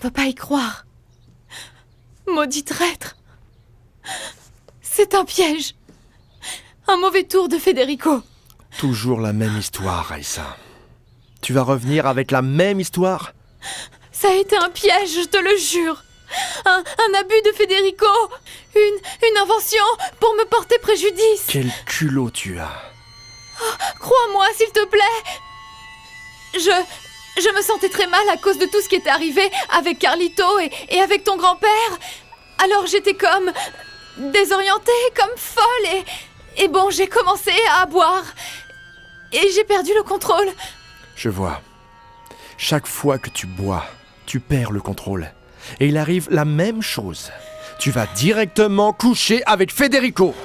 peux pas y croire. Maudit traître. C'est un piège. Un mauvais tour de Federico. Toujours la même histoire, Raissa. Tu vas revenir avec la même histoire? Ça a été un piège, je te le jure. Un abus de Federico. Une invention pour me porter préjudice. Quel culot tu as. Crois-moi, s'il te plaît. Je me sentais très mal à cause de tout ce qui était arrivé avec Carlito et avec ton grand-père. Alors j'étais comme désorientée, comme folle et bon, j'ai commencé à boire. Et j'ai perdu le contrôle. Je vois. Chaque fois que tu bois, tu perds le contrôle. Et il arrive la même chose. Tu vas directement coucher avec Federico.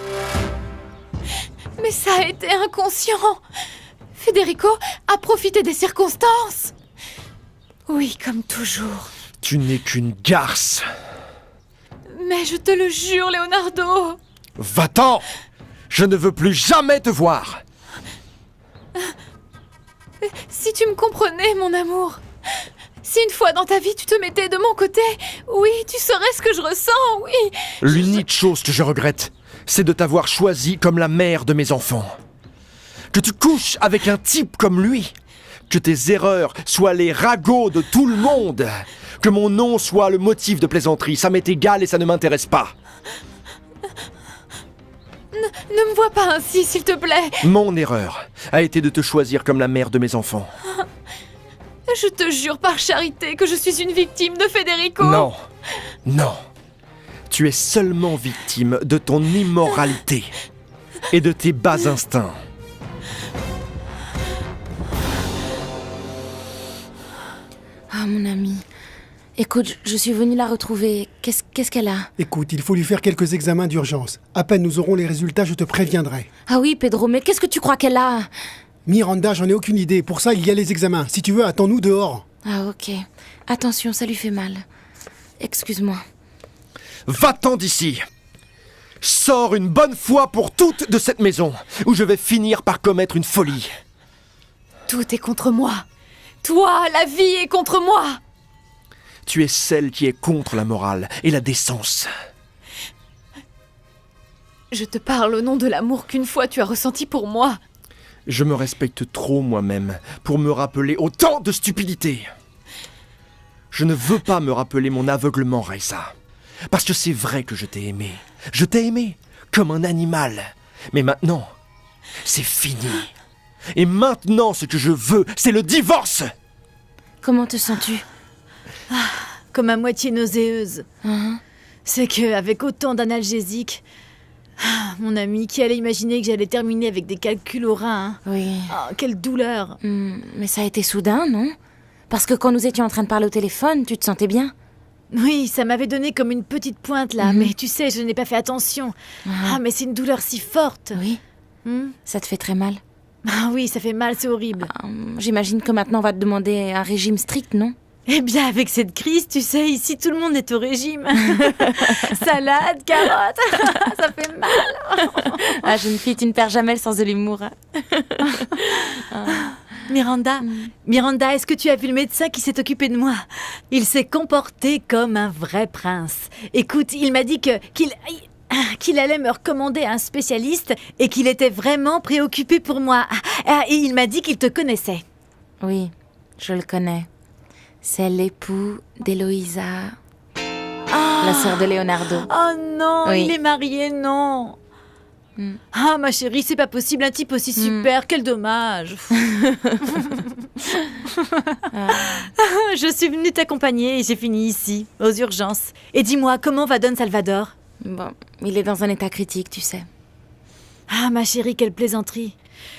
Mais ça a été inconscient. Federico a profité des circonstances. Oui, comme toujours. Tu n'es qu'une garce. Mais je te le jure, Leonardo. Va-t'en! Je ne veux plus jamais te voir. Si tu me comprenais, mon amour. Si une fois dans ta vie tu te mettais de mon côté, oui, tu saurais ce que je ressens, oui. L'unique chose que je regrette, c'est de t'avoir choisi comme la mère de mes enfants. Que tu couches avec un type comme lui. Que tes erreurs soient les ragots de tout le monde. Que mon nom soit le motif de plaisanterie. Ça m'est égal et ça ne m'intéresse pas. Ne me vois pas ainsi, s'il te plaît. Mon erreur a été de te choisir comme la mère de mes enfants. Je te jure par charité que je suis une victime de Federico. Non, non. Tu es seulement victime de ton immoralité et de tes bas instincts. Ah, mon amie. Écoute, je suis venue la retrouver. Qu'est-ce qu'elle a? Écoute, il faut lui faire quelques examens d'urgence. À peine nous aurons les résultats, je te préviendrai. Ah oui, Pedro, mais qu'est-ce que tu crois qu'elle a? Miranda, j'en ai aucune idée. Pour ça, il y a les examens. Si tu veux, attends-nous dehors. Ah, ok. Attention, ça lui fait mal. Excuse-moi. Va-t'en d'ici! Sors une bonne fois pour toutes de cette maison, où je vais finir par commettre une folie. Tout est contre moi. Toi, la vie est contre moi. Tu es celle qui est contre la morale et la décence. Je te parle au nom de l'amour qu'une fois tu as ressenti pour moi. Je me respecte trop moi-même pour me rappeler autant de stupidité. Je ne veux pas me rappeler mon aveuglement, Raissa. Parce que c'est vrai que je t'ai aimé. Je t'ai aimé comme un animal. Mais maintenant, c'est fini. Et maintenant, ce que je veux, c'est le divorce. Comment te sens-tu? Comme à moitié nauséeuse. C'est qu'avec autant d'analgésiques, mon ami, qui allait imaginer que j'allais terminer avec des calculs au rein, hein. Oui. Oh, quelle douleur. Mais ça a été soudain, non? Parce que quand nous étions en train de parler au téléphone, tu te sentais bien? Oui, ça m'avait donné comme une petite pointe là, mais tu sais, je n'ai pas fait attention. Ah, mais c'est une douleur si forte. Oui. Ça te fait très mal? Ah oui, ça fait mal, c'est horrible. J'imagine que maintenant on va te demander un régime strict, non? Eh bien, avec cette crise, tu sais, ici tout le monde est au régime. Salade, carottes, ça fait mal. Ah, jeune fille, tu ne perds jamais le sens de l'humour. Miranda, est-ce que tu as vu le médecin qui s'est occupé de moi? Il s'est comporté comme un vrai prince. Écoute, il m'a dit qu'il allait me recommander un spécialiste et qu'il était vraiment préoccupé pour moi. Et il m'a dit qu'il te connaissait. Oui, je le connais. C'est l'époux d'Eloïsa, la sœur de Leonardo. Oh non, Oui. il est marié, non. Ah, ma chérie, c'est pas possible, un type aussi super, quel dommage. Je suis venue t'accompagner et j'ai fini ici, aux urgences. Et dis-moi, comment va Don Salvador? Bon, il est dans un état critique, tu sais. Ah, ma chérie, quelle plaisanterie.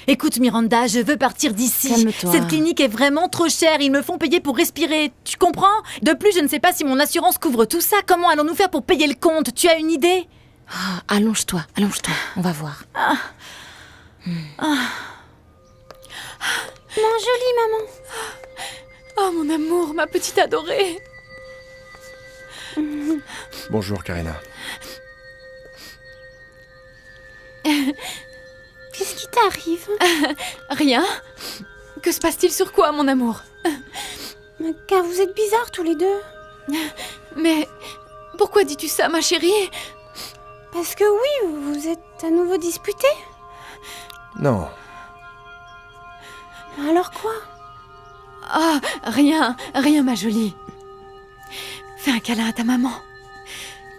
Écoute, Miranda, je veux partir d'ici. Calme-toi. Cette clinique est vraiment trop chère. Ils me font payer pour respirer. Tu comprends? De plus, je ne sais pas si mon assurance couvre tout ça. Comment allons-nous faire pour payer le compte? Tu as une idée? Allonge-toi, on va voir. Mon jolie maman. Oh, mon amour, ma petite adorée. Bonjour, Karina. Qu'est-ce qui t'arrive? Rien. Que se passe-t-il sur quoi, mon amour? Car vous êtes bizarres tous les deux. Mais pourquoi dis-tu ça, ma chérie? Parce que oui, vous êtes à nouveau disputés. Non. Alors quoi? Ah, rien, ma jolie. Fais un câlin à ta maman,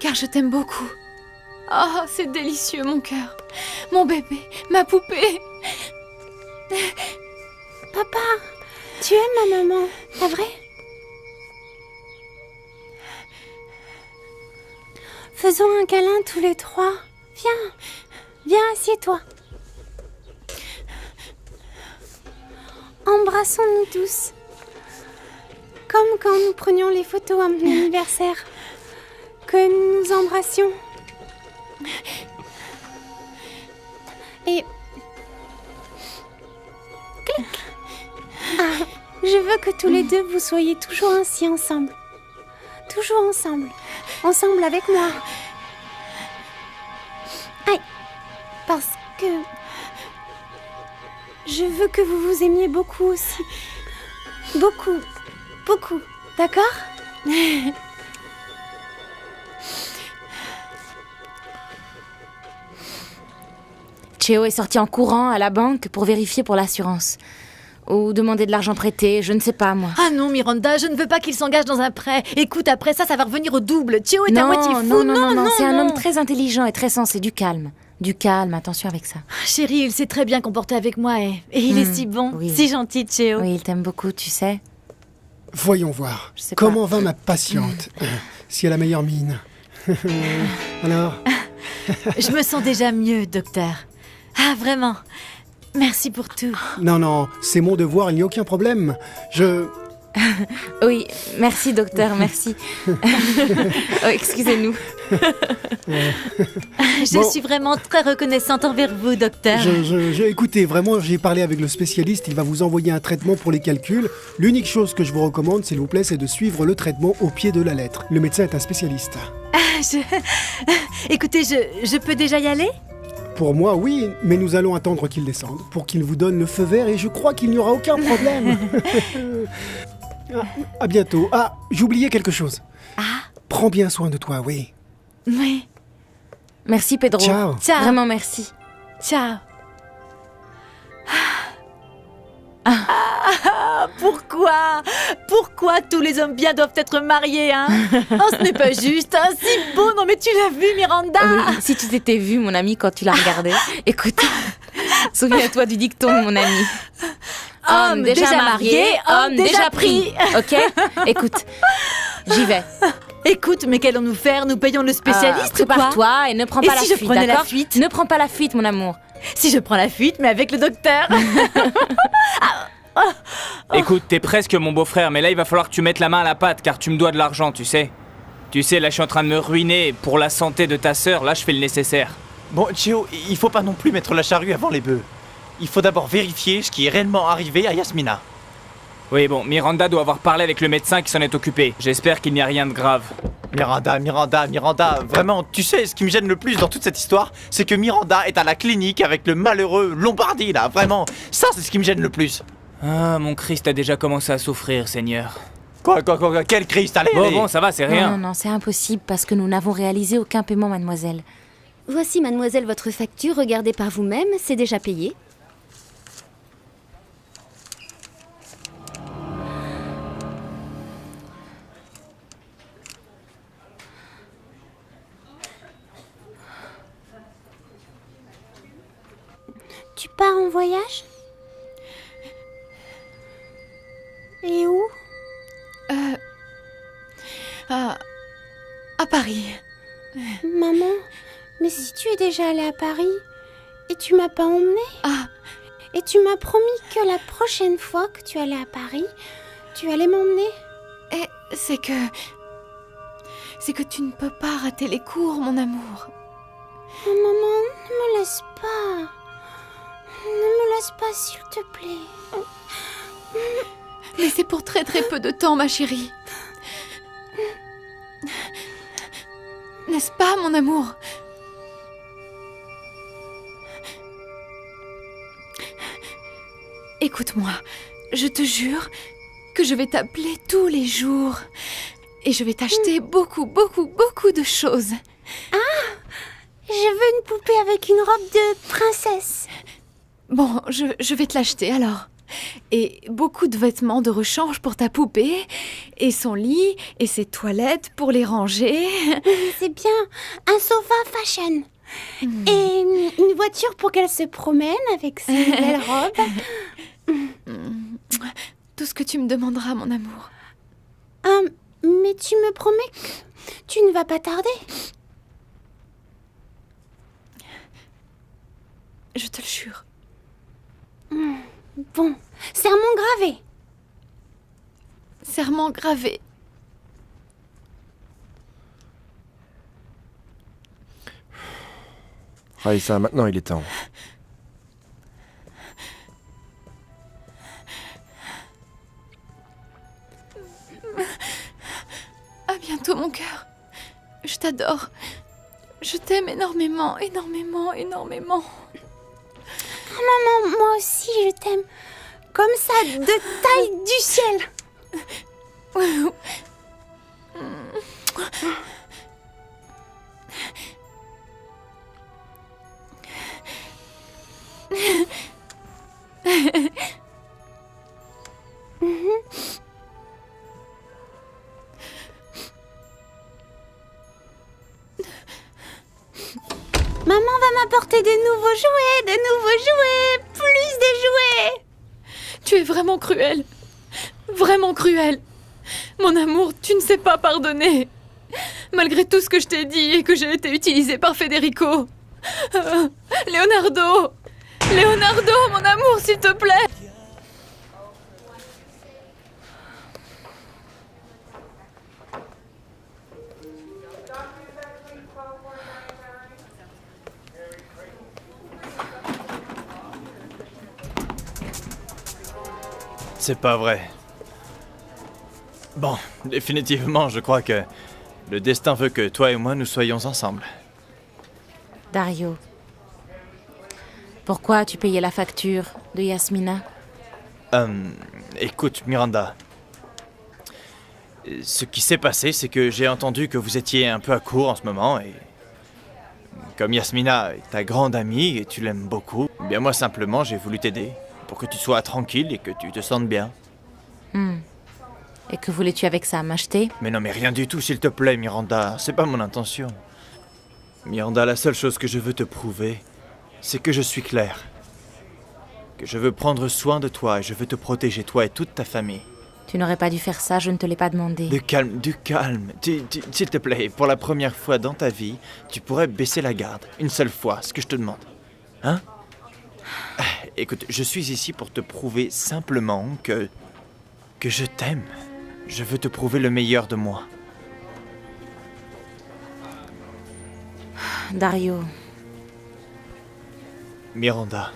car je t'aime beaucoup. Ah, c'est délicieux, mon cœur. Mon bébé, ma poupée. Papa, tu aimes ma maman, pas vrai? Faisons un câlin tous les trois. Viens, assieds-toi. Embrassons-nous tous. Comme quand nous prenions les photos à mon anniversaire. Que nous nous embrassions. Et... Clic. Ah, je veux que tous les deux vous soyez toujours ainsi ensemble. Toujours ensemble. Ensemble avec moi. Aïe. Parce que... je veux que vous vous aimiez beaucoup aussi. Beaucoup. Beaucoup. D'accord? Cheo est sorti en courant à la banque pour vérifier pour l'assurance. Ou demander de l'argent prêté, je ne sais pas moi. Ah non, Miranda, je ne veux pas qu'il s'engage dans un prêt. Écoute, après ça va revenir au double. Cheo est à moitié fou. Non, c'est un homme très intelligent et très sensé, du calme. Du calme, attention avec ça. Ah, chérie, il s'est très bien comporté avec moi et il est si bon, oui. si gentil, Cheo. Oui, il t'aime beaucoup, tu sais. Voyons voir. Je sais Comment pas. va ma patiente? Si elle a la meilleure mine. Alors? Je me sens déjà mieux, docteur. Ah, vraiment. Merci pour tout. Non, c'est mon devoir, il n'y a aucun problème. Oui, merci docteur, merci. Oh, excusez-nous. Je suis vraiment très reconnaissante envers vous, docteur. Écoutez, vraiment, j'ai parlé avec le spécialiste, il va vous envoyer un traitement pour les calculs. L'unique chose que je vous recommande, s'il vous plaît, c'est de suivre le traitement au pied de la lettre. Le médecin est un spécialiste. Écoutez, je peux déjà y aller? Pour moi, oui, mais nous allons attendre qu'il descende pour qu'il vous donne le feu vert et je crois qu'il n'y aura aucun problème. À bientôt. Ah, j'oubliais quelque chose. Ah? Prends bien soin de toi, oui. Oui. Merci Pedro. Ciao. Ciao. Vraiment merci. Ciao. Pourquoi tous les hommes bien doivent être mariés, hein? Oh, ce n'est pas juste, hein? Si beau, non mais tu l'as vu, Miranda? Oui, si tu t'étais vu, mon ami, quand tu l'as regardé. Écoute, souviens-toi du dicton, mon ami. Homme déjà marié, homme déjà pris. Ok? Écoute, j'y vais. Écoute, mais qu'allons-nous faire? Nous payons le spécialiste, quoi? Prépare-toi et ne prends Et pas si la je fuite, prenais la d'accord? fuite? Ne prends pas la fuite, mon amour. Si je prends la fuite, mais avec le docteur. Écoute, t'es presque mon beau-frère, mais là il va falloir que tu mettes la main à la pâte car tu me dois de l'argent, tu sais. Tu sais, là je suis en train de me ruiner pour la santé de ta sœur, là je fais le nécessaire. Bon, Cheo, il faut pas non plus mettre la charrue avant les bœufs. Il faut d'abord vérifier ce qui est réellement arrivé à Yasmina. Oui, bon, Miranda doit avoir parlé avec le médecin qui s'en est occupé. J'espère qu'il n'y a rien de grave. Miranda, vraiment, tu sais, ce qui me gêne le plus dans toute cette histoire, c'est que Miranda est à la clinique avec le malheureux Lombardi, là, vraiment. Ça, c'est ce qui me gêne le plus. Ah, mon Christ a déjà commencé à souffrir, Seigneur. Quoi, quel Christ, allez, allez. Bon, ça va, c'est rien. Non, c'est impossible parce que nous n'avons réalisé aucun paiement, mademoiselle. Voici, mademoiselle, votre facture. Regardez par vous-même, c'est déjà payé. Tu pars en voyage? Et où? À Paris. Maman, mais si tu es déjà allée à Paris et tu m'as pas emmenée? Ah. Et tu m'as promis que la prochaine fois que tu allais à Paris, tu allais m'emmener? Et c'est que tu ne peux pas rater les cours, mon amour. Oh, maman, ne me laisse pas. Ne me laisse pas, s'il te plaît. Mais c'est pour très très peu de temps, ma chérie. N'est-ce pas, mon amour? Écoute-moi, je te jure que je vais t'appeler tous les jours Et je vais t'acheter beaucoup de choses. Je veux une poupée avec une robe de princesse. Bon, je vais te l'acheter alors. Et beaucoup de vêtements de rechange pour ta poupée, et son lit, et ses toilettes pour les ranger. C'est bien, un sofa fashion. Et une voiture pour qu'elle se promène avec ses belles robes. Tout ce que tu me demanderas, mon amour. Mais tu me promets que tu ne vas pas tarder. Je te le jure. Bon, serment gravé. Serment gravé. Raissa, maintenant il est temps. À bientôt, mon cœur. Je t'adore. Je t'aime énormément, énormément, énormément. Maman, moi aussi je t'aime. Comme ça, de taille du ciel. Maman va m'apporter de nouveaux jouets, plus de jouets. Tu es vraiment cruel. Vraiment cruel. Mon amour, tu ne sais pas pardonner. Malgré tout ce que je t'ai dit et que j'ai été utilisée par Federico. Leonardo, mon amour, s'il te plaît. C'est pas vrai. Bon, définitivement, je crois que le destin veut que toi et moi nous soyons ensemble. Dario, pourquoi as-tu payé la facture de Yasmina? Écoute, Miranda. Ce qui s'est passé, c'est que j'ai entendu que vous étiez un peu à court en ce moment et... Comme Yasmina est ta grande amie et tu l'aimes beaucoup, eh bien moi simplement j'ai voulu t'aider pour que tu sois tranquille et que tu te sentes bien. Et que voulais-tu avec ça, m'acheter? Mais non, mais rien du tout, s'il te plaît, Miranda. C'est pas mon intention. Miranda, la seule chose que je veux te prouver, c'est que je suis clair. Que je veux prendre soin de toi et je veux te protéger, toi et toute ta famille. Tu n'aurais pas dû faire ça, je ne te l'ai pas demandé. Du calme, du calme. S'il te plaît, pour la première fois dans ta vie, tu pourrais baisser la garde. Une seule fois, ce que je te demande. Hein? Écoute, je suis ici pour te prouver simplement que je t'aime. Je veux te prouver le meilleur de moi. Dario. Miranda,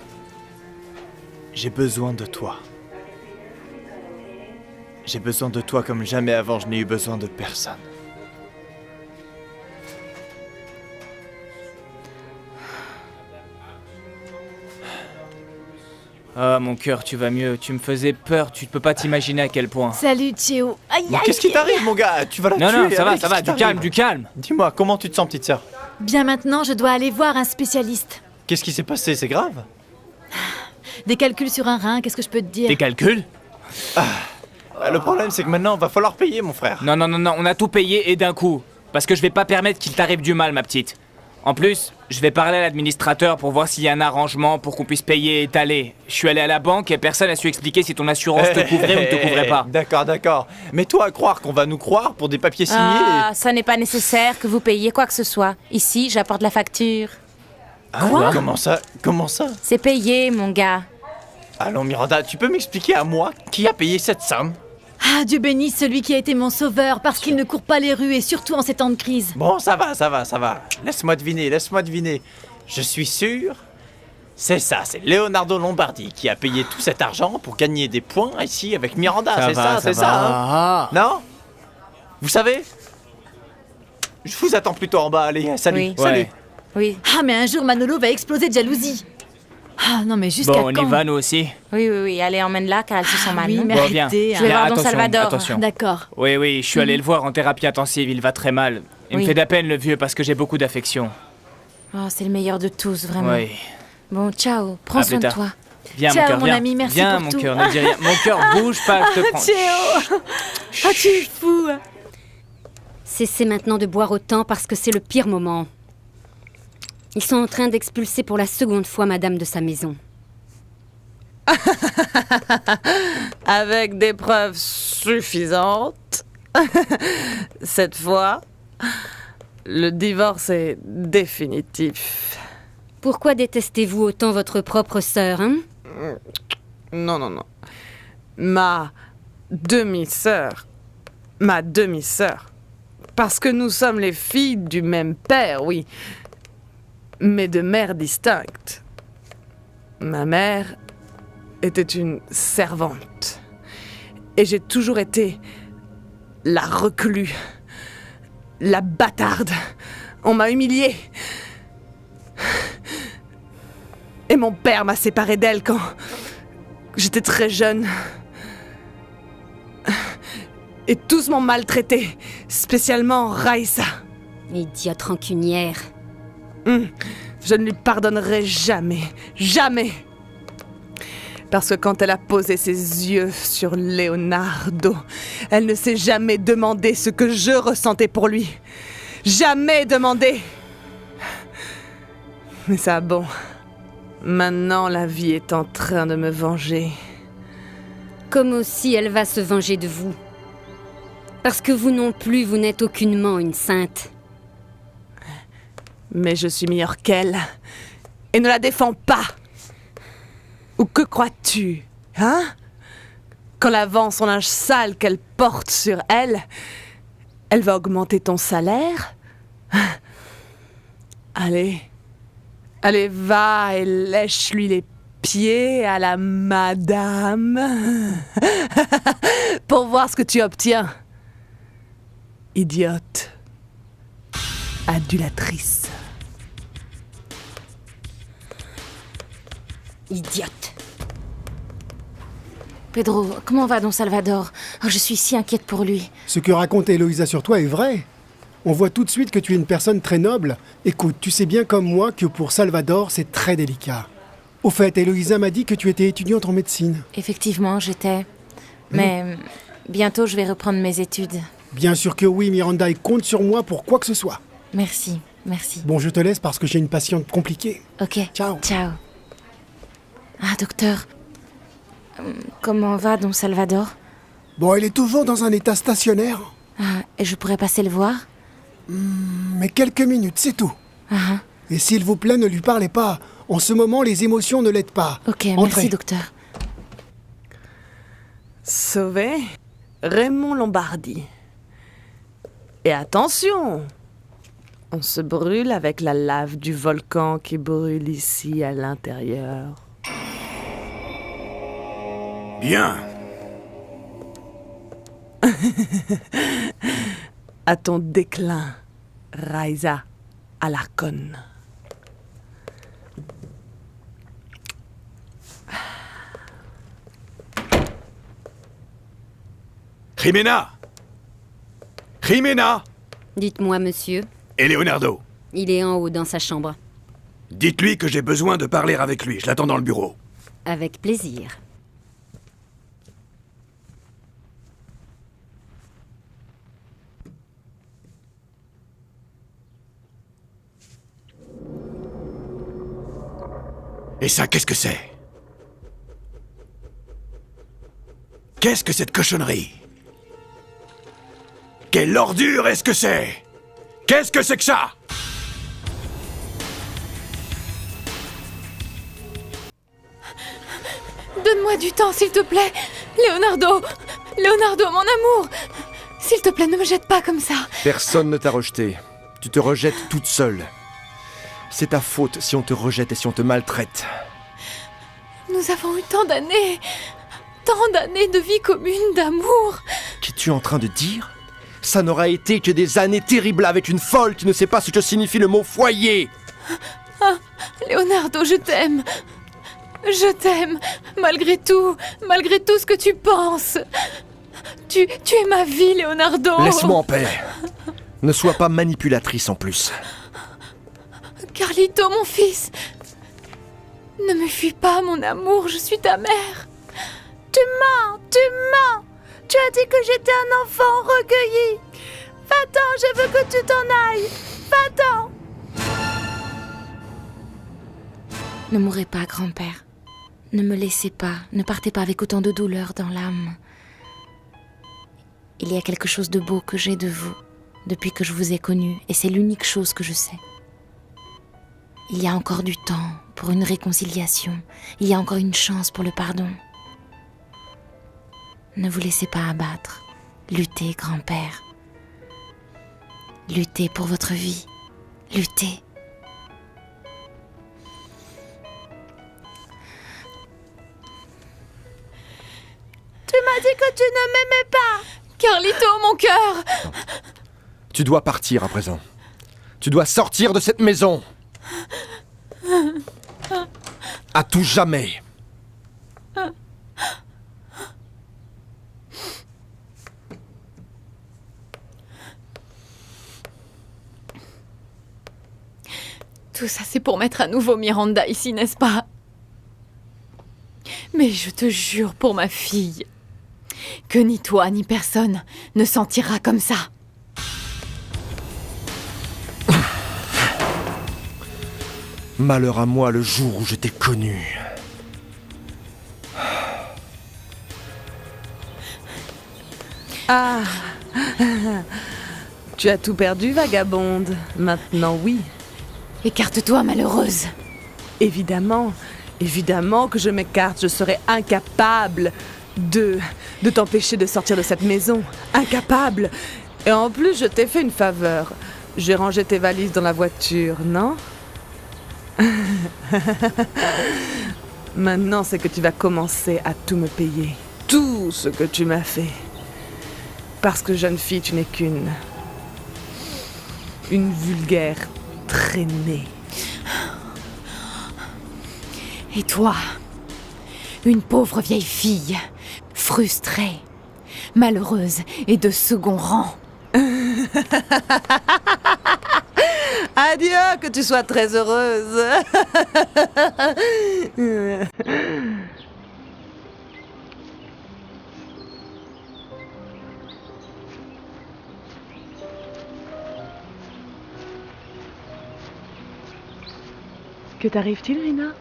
j'ai besoin de toi. J'ai besoin de toi comme jamais avant je n'ai eu besoin de personne. Ah, mon cœur, tu vas mieux. Tu me faisais peur, tu ne peux pas t'imaginer à quel point. Salut, Théo. Aïe, Mais aïe. qu'est-ce qui t'arrive, mon gars? Tu vas la tuer. Non, ça allez, va, qu'est-ce qui t'arrive? du calme. Dis-moi, comment tu te sens, petite sœur? Bien maintenant, je dois aller voir un spécialiste. Qu'est-ce qui s'est passé? C'est grave? Des calculs sur un rein, qu'est-ce que je peux te dire? Tes calculs? Le problème, c'est que maintenant, va falloir payer, mon frère. Non, on a tout payé et d'un coup. Parce que je vais pas permettre qu'il t'arrive du mal, ma petite. En plus, je vais parler à l'administrateur pour voir s'il y a un arrangement pour qu'on puisse payer et étaler. Je suis allé à la banque et personne n'a su expliquer si ton assurance te couvrait ou ne te couvrait pas. D'accord. Mais toi, à croire qu'on va nous croire pour des papiers signés Ça n'est pas nécessaire que vous payiez quoi que ce soit. Ici, j'apporte la facture. Quoi? Comment ça? C'est payé, mon gars. Allons, Miranda, tu peux m'expliquer à moi qui a payé cette somme? Ah, Dieu bénisse celui qui a été mon sauveur, parce qu'il ne court pas les rues, et surtout en ces temps de crise. Bon, ça va. Laisse-moi deviner. Je suis sûr, c'est ça, c'est Leonardo Lombardi qui a payé tout cet argent pour gagner des points ici avec Miranda, c'est ça, hein? Non? Vous savez? Je vous attends plutôt en bas, allez, salut, Oui. salut. Oui. Ah, mais un jour, Manolo va exploser de jalousie. Ah non, mais jusqu'à Bon, on quand? y va, nous aussi. Oui, allez, emmène-la car elle se sent mal, Oui, non? mais Bon, viens. arrêtez. Je vais Viens, voir Don attention, Salvador. attention. D'accord. Oui, je suis allé le voir en thérapie intensive, il va très mal. Il me Oui. fait de la peine, le vieux, parce que j'ai beaucoup d'affection. Oh, c'est le meilleur de tous, vraiment. Oui. Bon, ciao, prends À soin plus de tard. toi. Viens, Ciao, mon cœur, mon viens. ami, merci Viens, pour mon tout. cœur, ne dis rien. Mon cœur bouge pas, je te prends. Théo. Ah, tu es fou. Cessez maintenant de boire autant parce que c'est le pire moment. Ils sont en train d'expulser pour la seconde fois madame de sa maison. Avec des preuves suffisantes. Cette fois, le divorce est définitif. Pourquoi détestez-vous autant votre propre sœur, hein? Non. Ma demi-sœur. Parce que nous sommes les filles du même père, oui. Mais de mères distinctes. Ma mère était une servante. Et j'ai toujours été la reclue, la bâtarde. On m'a humiliée. Et mon père m'a séparée d'elle quand j'étais très jeune. Et tous m'ont maltraitée, spécialement Raïssa. Idiote rancunière. Je ne lui pardonnerai jamais, jamais. Parce que quand elle a posé ses yeux sur Leonardo, elle ne s'est jamais demandé ce que je ressentais pour lui. Jamais demandé. Mais ça, bon. Maintenant, la vie est en train de me venger. Comme aussi elle va se venger de vous. Parce que vous non plus, vous n'êtes aucunement une sainte. Mais je suis meilleure qu'elle. Et ne la défends pas. Ou que crois-tu, hein? Qu'en lavant son linge sale qu'elle porte sur elle, elle va augmenter ton salaire? Allez, va et lèche-lui les pieds à la madame. Pour voir ce que tu obtiens. Idiote. Adulatrice. Idiote. Pedro, comment va Don Salvador? Oh, je suis si inquiète pour lui. Ce que raconte Eloïsa sur toi est vrai. On voit tout de suite que tu es une personne très noble. Écoute, tu sais bien comme moi que pour Salvador, c'est très délicat. Au fait, Eloïsa m'a dit que tu étais étudiante en médecine. Effectivement, j'étais. Mais bientôt, je vais reprendre mes études. Bien sûr que oui, Miranda, et compte sur moi pour quoi que ce soit. Merci. Bon, je te laisse parce que j'ai une patiente compliquée. Ok. Ciao. Ah, docteur. Comment va Don Salvador? Bon, il est toujours dans un état stationnaire. Ah, et je pourrais passer le voir? Mais quelques minutes, c'est tout. Ah, Et s'il vous plaît, ne lui parlez pas. En ce moment, les émotions ne l'aident pas. ok, Entrez. merci docteur. Sauvé Raymond Lombardi. Et attention, on se brûle avec la lave du volcan qui brûle ici à l'intérieur. Bien. À ton déclin, Raïssa Alarcón. Jimena! Dites-moi, monsieur. Et Leonardo? Il est en haut dans sa chambre. Dites-lui que j'ai besoin de parler avec lui. Je l'attends dans le bureau. Avec plaisir. Et ça, qu'est-ce que c'est? Qu'est-ce que cette cochonnerie? Quelle ordure est-ce que c'est? Qu'est-ce que c'est que ça? Donne-moi du temps, s'il te plaît. Leonardo, mon amour. S'il te plaît, ne me jette pas comme ça. Personne ne t'a rejeté. Tu te rejettes toute seule. C'est ta faute si on te rejette et si on te maltraite. Nous avons eu tant d'années de vie commune, d'amour. Qu'es-tu en train de dire? Ça n'aura été que des années terribles avec une folle qui ne sait pas ce que signifie le mot foyer. Ah, Leonardo, je t'aime. Je t'aime, malgré tout ce que tu penses. Tu es ma vie, Leonardo. Laisse-moi en paix. Ne sois pas manipulatrice en plus. Carlito, mon fils. Ne me fuis pas, mon amour, je suis ta mère. Tu mens. Tu as dit que j'étais un enfant recueilli. Va-t'en, je veux que tu t'en ailles. Va-t'en. Ne mourrez pas, grand-père. Ne me laissez pas, ne partez pas avec autant de douleur dans l'âme. Il y a quelque chose de beau que j'ai de vous, depuis que je vous ai connu, et c'est l'unique chose que je sais. Il y a encore du temps pour une réconciliation, il y a encore une chance pour le pardon. Ne vous laissez pas abattre, luttez, grand-père. Luttez pour votre vie, luttez. Tu m'as dit que tu ne m'aimais pas. Carlito, mon cœur. Tu dois partir à présent. Tu dois sortir de cette maison. À tout jamais. Tout ça, c'est pour mettre à nouveau Miranda ici, n'est-ce pas? Mais je te jure pour ma fille que ni toi ni personne ne sentira comme ça. Malheur à moi le jour où je t'ai connu. Ah. Tu as tout perdu, vagabonde. Maintenant, oui. Écarte-toi, malheureuse. Évidemment que je m'écarte. Je serais incapable de t'empêcher de sortir de cette maison. Incapable. Et en plus, je t'ai fait une faveur. J'ai rangé tes valises dans la voiture, non? Maintenant, c'est que tu vas commencer à tout me payer. Tout ce que tu m'as fait. Parce que, jeune fille, tu n'es qu'une vulgaire traînée. Et toi, une pauvre vieille fille, frustrée, malheureuse et de second rang. Adieu, que tu sois très heureuse. Que t'arrive-t-il, Rina?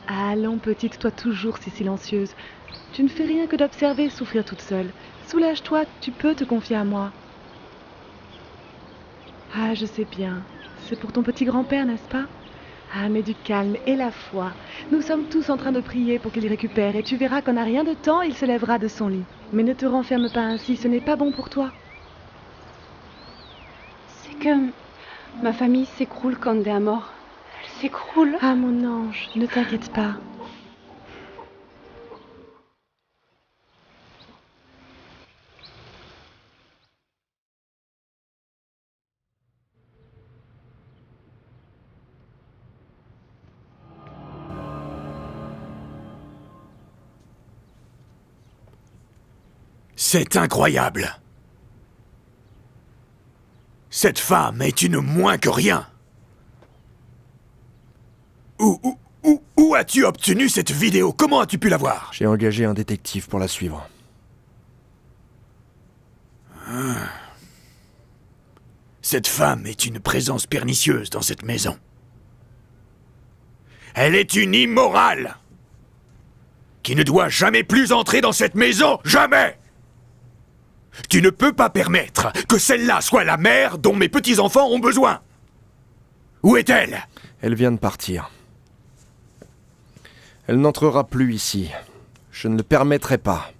Allons, petite, toi toujours si silencieuse. Tu ne fais rien que d'observer souffrir toute seule. Soulage-toi, tu peux te confier à moi. Ah, je sais bien. C'est pour ton petit grand-père, n'est-ce pas? Ah, mais du calme et la foi. Nous sommes tous en train de prier pour qu'il récupère et tu verras qu'en un rien de temps, il se lèvera de son lit. Mais ne te renferme pas ainsi, ce n'est pas bon pour toi. C'est que ma famille s'écroule quand Ndé est mort. Elle s'écroule. Ah, mon ange, ne t'inquiète pas. C'est incroyable. Cette femme est une moins que rien. Où as-tu obtenu cette vidéo? Comment as-tu pu la voir? J'ai engagé un détective pour la suivre. Cette femme est une présence pernicieuse dans cette maison. Elle est une immorale qui ne doit jamais plus entrer dans cette maison, jamais! Tu ne peux pas permettre que celle-là soit la mère dont mes petits-enfants ont besoin. Où est-elle? Elle vient de partir. Elle n'entrera plus ici. Je ne le permettrai pas.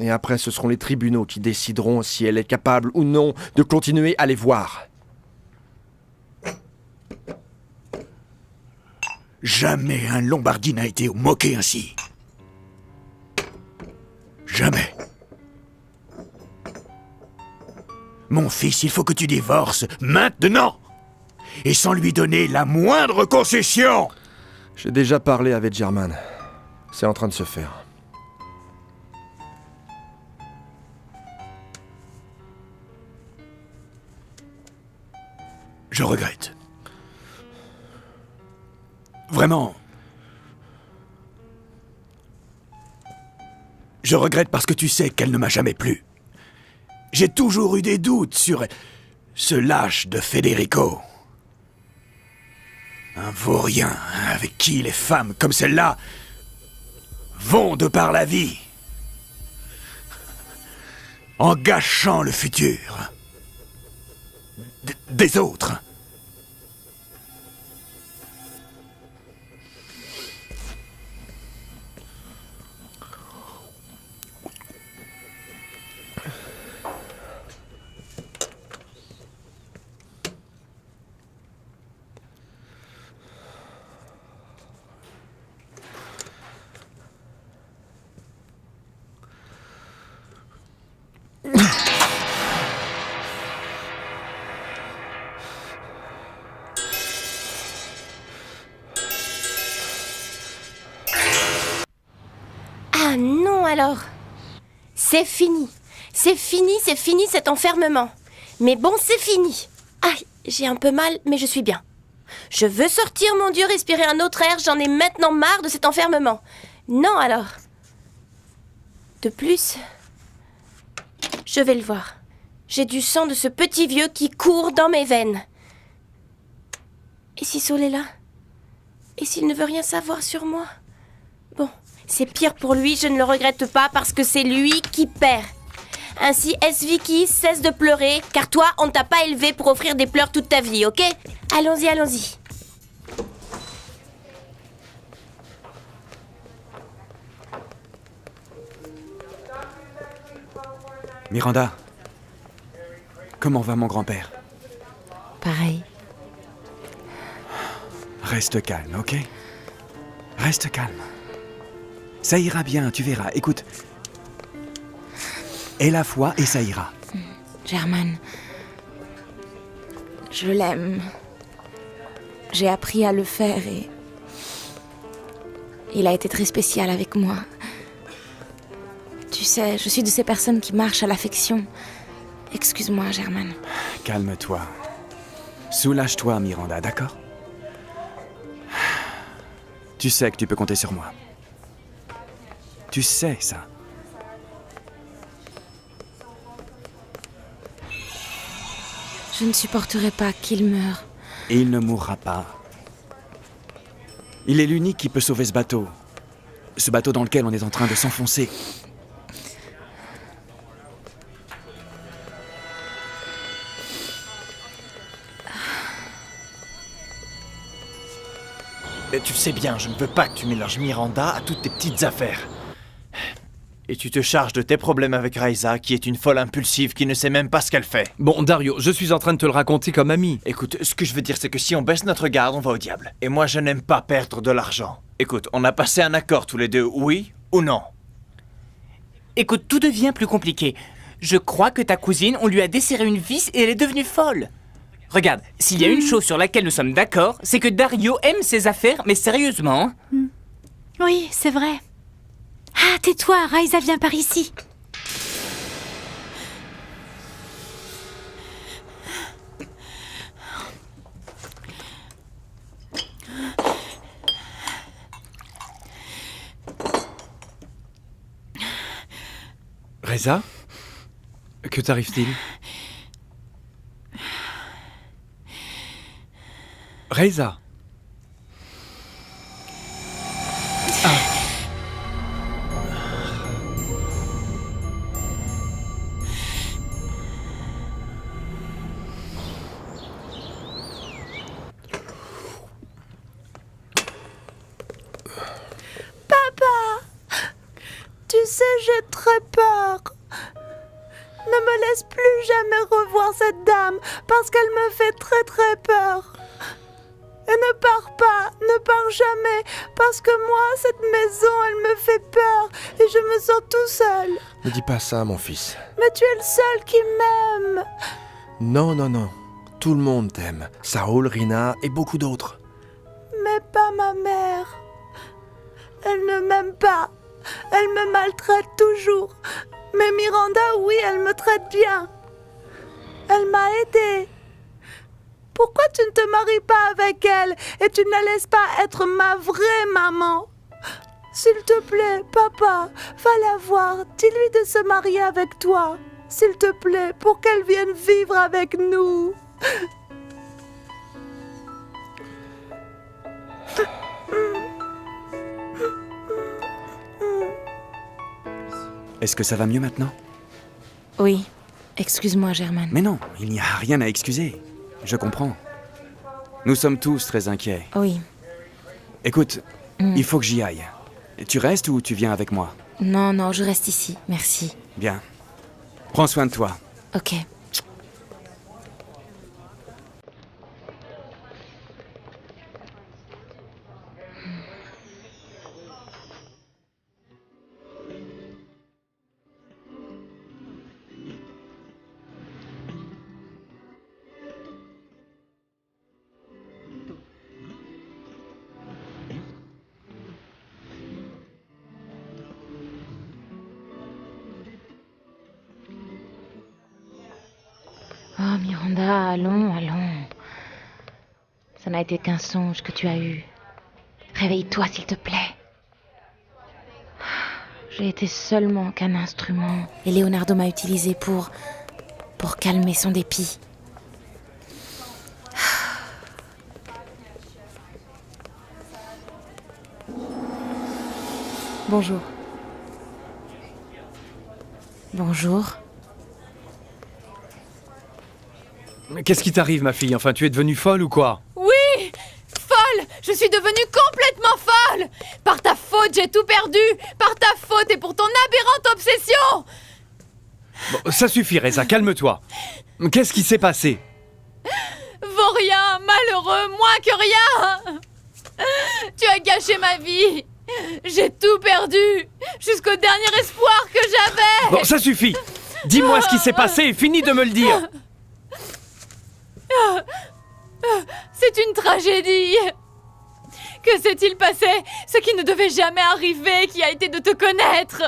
Et après, ce seront les tribunaux qui décideront si elle est capable ou non de continuer à les voir. Jamais un Lombardi n'a été moqué ainsi. Jamais. Mon fils, il faut que tu divorces maintenant. Et sans lui donner la moindre concession. J'ai déjà parlé avec German. C'est en train de se faire. Je regrette. Vraiment. Je regrette parce que tu sais qu'elle ne m'a jamais plu. J'ai toujours eu des doutes sur ce lâche de Federico. Un vaurien avec qui les femmes comme celle-là vont de par la vie, en gâchant le futur des autres. Ah non alors. C'est fini. C'est fini cet enfermement. Mais bon, c'est fini. Ah, j'ai un peu mal, mais je suis bien. Je veux sortir, mon Dieu, respirer un autre air. J'en ai maintenant marre de cet enfermement. Non alors. De plus, je vais le voir. J'ai du sang de ce petit vieux qui court dans mes veines. Et si Saul est là? Et s'il ne veut rien savoir sur moi? Bon, c'est pire pour lui, je ne le regrette pas parce que c'est lui qui perd. Ainsi, Vicky, cesse de pleurer, car toi, on ne t'a pas élevé pour offrir des pleurs toute ta vie, ok? Allons-y, allons-y. Miranda, comment va mon grand-père? Pareil. Reste calme, ok? Reste calme. Ça ira bien, tu verras. Écoute. Aie la foi et ça ira. German, je l'aime. J'ai appris à le faire et... il a été très spécial avec moi. Tu sais, je suis de ces personnes qui marchent à l'affection. Excuse-moi, German. Calme-toi. Soulage-toi, Miranda, d'accord? Tu sais que tu peux compter sur moi. Tu sais ça. Je ne supporterai pas qu'il meure. Et il ne mourra pas. Il est l'unique qui peut sauver ce bateau. Ce bateau dans lequel on est en train de s'enfoncer. Mais tu sais bien, je ne veux pas que tu mélanges Miranda à toutes tes petites affaires. Et tu te charges de tes problèmes avec Raisa, qui est une folle impulsive qui ne sait même pas ce qu'elle fait. Bon, Dario, je suis en train de te le raconter comme ami. Écoute, ce que je veux dire, c'est que si on baisse notre garde, on va au diable. Et moi, je n'aime pas perdre de l'argent. Écoute, on a passé un accord tous les deux, oui ou non? Écoute, tout devient plus compliqué. Je crois que ta cousine, on lui a desserré une vis et elle est devenue folle. Regarde, s'il y a une chose sur laquelle nous sommes d'accord, c'est que Dario aime ses affaires, mais sérieusement. Oui, c'est vrai. Ah, tais-toi, Raisa vient par ici. Raisa? Que t'arrive-t-il? Raisa? Tu sais, j'ai très peur. Ne me laisse plus jamais revoir cette dame, parce qu'elle me fait très très peur. Et ne pars jamais, parce que moi, cette maison, elle me fait peur, et je me sens tout seul. Ne dis pas ça, mon fils. Mais tu es le seul qui m'aime. Non, non, non. Tout le monde t'aime. Saul, Rina et beaucoup d'autres. Mais n'aimais pas ma mère. Elle ne m'aime pas. Elle me maltraite toujours. Mais Miranda, oui, elle me traite bien. Elle m'a aidée. Pourquoi tu ne te maries pas avec elle et tu ne la laisses pas être ma vraie maman? S'il te plaît, papa, va la voir. Dis-lui de se marier avec toi. S'il te plaît, pour qu'elle vienne vivre avec nous. Est-ce que ça va mieux maintenant? Oui. Excuse-moi, Germaine. Mais non, il n'y a rien à excuser. Je comprends. Nous sommes tous très inquiets. Oui. Écoute, il faut que j'y aille. Tu restes ou tu viens avec moi? Non, non, je reste ici. Merci. Bien. Prends soin de toi. Ok. Oh, Miranda, allons, allons. Ça n'a été qu'un songe que tu as eu. Réveille-toi, s'il te plaît. J'ai été seulement qu'un instrument. Et Leonardo m'a utilisé pour calmer son dépit. Bonjour. Bonjour. Mais qu'est-ce qui t'arrive, ma fille? Enfin, tu es devenue folle ou quoi? Oui! Folle! Je suis devenue complètement folle! Par ta faute, j'ai tout perdu! Par ta faute et pour ton aberrante obsession! Bon, ça suffit, Reza, calme-toi. Qu'est-ce qui s'est passé? Vaurien, malheureux, moins que rien! Tu as gâché ma vie! J'ai tout perdu! Jusqu'au dernier espoir que j'avais! Bon, ça suffit! Dis-moi ce qui s'est passé et finis de me le dire! C'est une tragédie! Que s'est-il passé? Ce qui ne devait jamais arriver, qui a été de te connaître!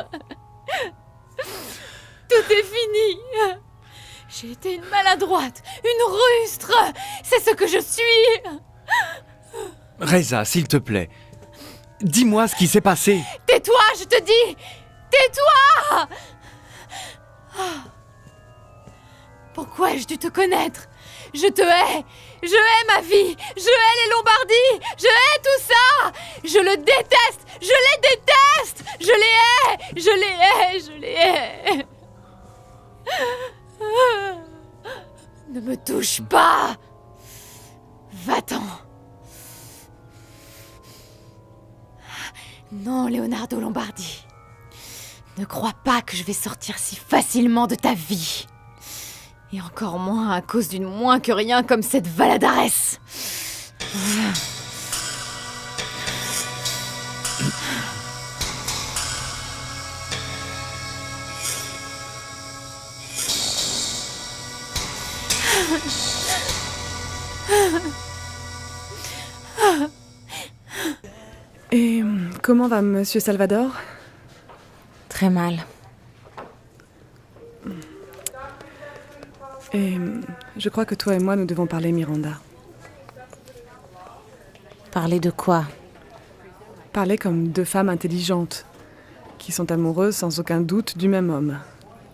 Tout est fini! J'ai été une maladroite, une rustre! C'est ce que je suis! Reza, s'il te plaît, dis-moi ce qui s'est passé! Tais-toi, je te dis! Tais-toi! Pourquoi ai-je dû te connaître? Je te hais! Je hais ma vie! Je hais les Lombardies! Je hais tout ça! Je le déteste! Je les déteste! Je les hais! Je les hais! Je les hais! Ne me touche pas! Va-t'en! Non, Leonardo Lombardi. Ne crois pas que je vais sortir si facilement de ta vie. Et encore moins à cause d'une moins que rien comme cette Valadarès. Et comment va Monsieur Salvador? Très mal. Et je crois que toi et moi, nous devons parler, Miranda. Parler de quoi? Parler comme deux femmes intelligentes, qui sont amoureuses sans aucun doute du même homme.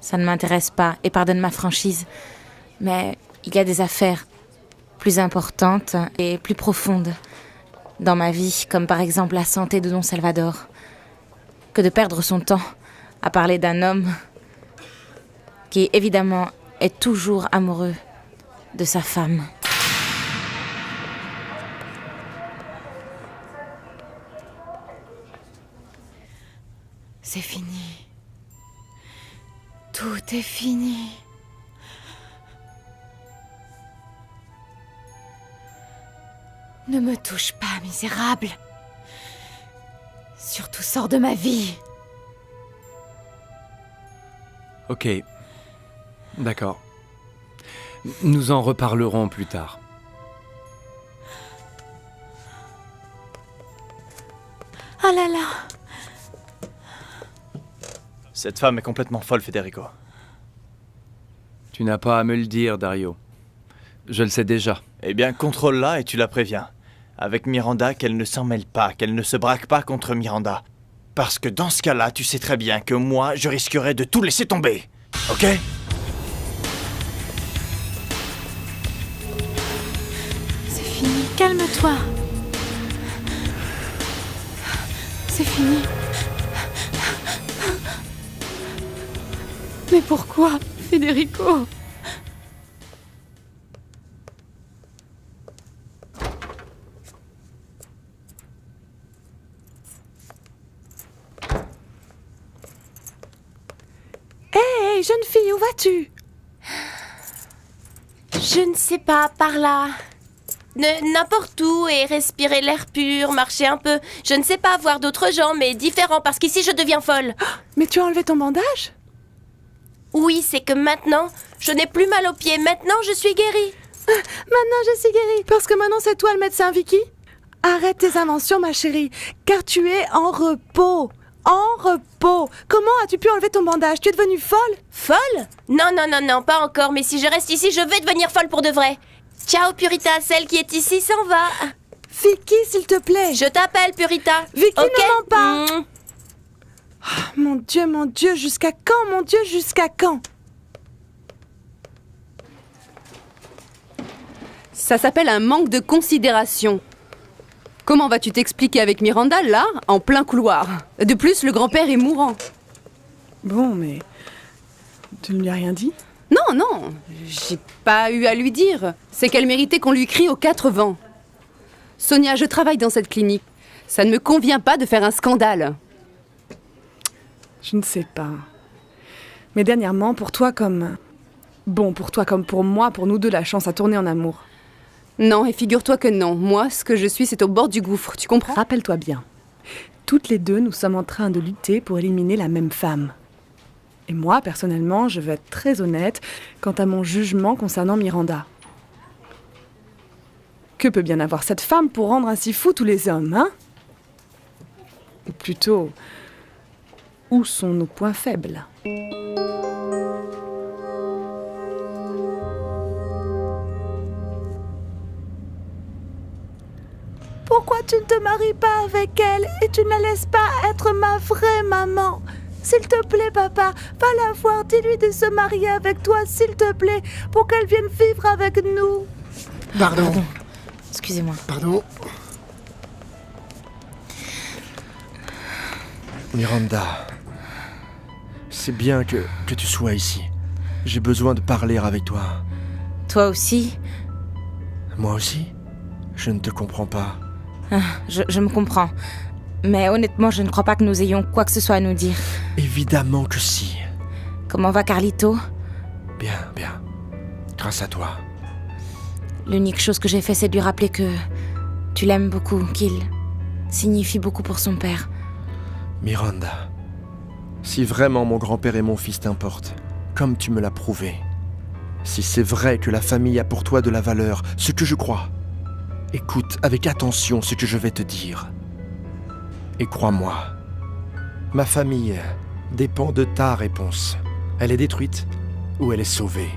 Ça ne m'intéresse pas, et pardonne ma franchise. Mais il y a des affaires plus importantes et plus profondes dans ma vie, comme par exemple la santé de Don Salvador, que de perdre son temps à parler d'un homme qui, évidemment, est toujours amoureux de sa femme. C'est fini. Tout est fini. Ne me touche pas, misérable. Surtout sors de ma vie. Ok. D'accord. Nous en reparlerons plus tard. Oh là là. Cette femme est complètement folle, Federico. Tu n'as pas à me le dire, Dario. Je le sais déjà. Eh bien, contrôle-la et tu la préviens. Avec Miranda, qu'elle ne s'en mêle pas, qu'elle ne se braque pas contre Miranda. Parce que dans ce cas-là, tu sais très bien que moi, je risquerais de tout laisser tomber. Ok ? C'est fini, calme-toi. C'est fini. Mais pourquoi, Federico ? Hé, jeune fille, où vas-tu? Je ne sais pas, par là. N'importe où et respirer l'air pur, marcher un peu. Je ne sais pas, voir d'autres gens, mais différents, parce qu'ici je deviens folle. Mais tu as enlevé ton bandage? Oui, c'est que maintenant, je n'ai plus mal aux pieds. Maintenant, je suis guérie. Maintenant, je suis guérie. Parce que maintenant, c'est toi le médecin, Vicky. Arrête tes inventions, ma chérie, car tu es en repos. En repos. Comment as-tu pu enlever ton bandage? Tu es devenue folle? Folle? Non, pas encore. Mais si je reste ici, je vais devenir folle pour de vrai. Ciao, Purita. Celle qui est ici s'en va. Vicky, s'il te plaît. Je t'appelle, Purita. Vicky, okay? ne mens pas. Oh, mon Dieu, jusqu'à quand, mon Dieu, jusqu'à quand? Ça s'appelle un manque de considération. Comment vas-tu t'expliquer avec Miranda, là, en plein couloir? De plus, le grand-père est mourant. Bon, mais... tu ne lui as rien dit? Non, j'ai pas eu à lui dire. C'est qu'elle méritait qu'on lui crie aux 4 vents. Sonia, je travaille dans cette clinique. Ça ne me convient pas de faire un scandale. Je ne sais pas. Mais dernièrement, pour toi comme... Bon, pour toi comme pour moi, pour nous deux, la chance a tourné en amour. Non, et figure-toi que non. Moi, ce que je suis, c'est au bord du gouffre, tu comprends? Rappelle-toi bien. Toutes les deux, nous sommes en train de lutter pour éliminer la même femme. Et moi, personnellement, je veux être très honnête quant à mon jugement concernant Miranda. Que peut bien avoir cette femme pour rendre ainsi fous tous les hommes, hein? Ou plutôt, où sont nos points faibles? Pourquoi tu ne te maries pas avec elle et tu ne la laisses pas être ma vraie maman? S'il te plaît, papa, va la voir, dis-lui de se marier avec toi, s'il te plaît, pour qu'elle vienne vivre avec nous. Pardon. Excusez-moi. Pardon. Miranda, c'est bien que tu sois ici. J'ai besoin de parler avec toi. Toi aussi? Moi aussi? Je ne te comprends pas. Je me comprends. Mais honnêtement, je ne crois pas que nous ayons quoi que ce soit à nous dire. Évidemment que si. Comment va Carlito? Bien. Grâce à toi. L'unique chose que j'ai fait, c'est de lui rappeler que tu l'aimes beaucoup, qu'il signifie beaucoup pour son père. Miranda, si vraiment mon grand-père et mon fils t'importent, comme tu me l'as prouvé, si c'est vrai que la famille a pour toi de la valeur, ce que je crois, écoute avec attention ce que je vais te dire. Et crois-moi, ma famille dépend de ta réponse. Elle est détruite ou elle est sauvée.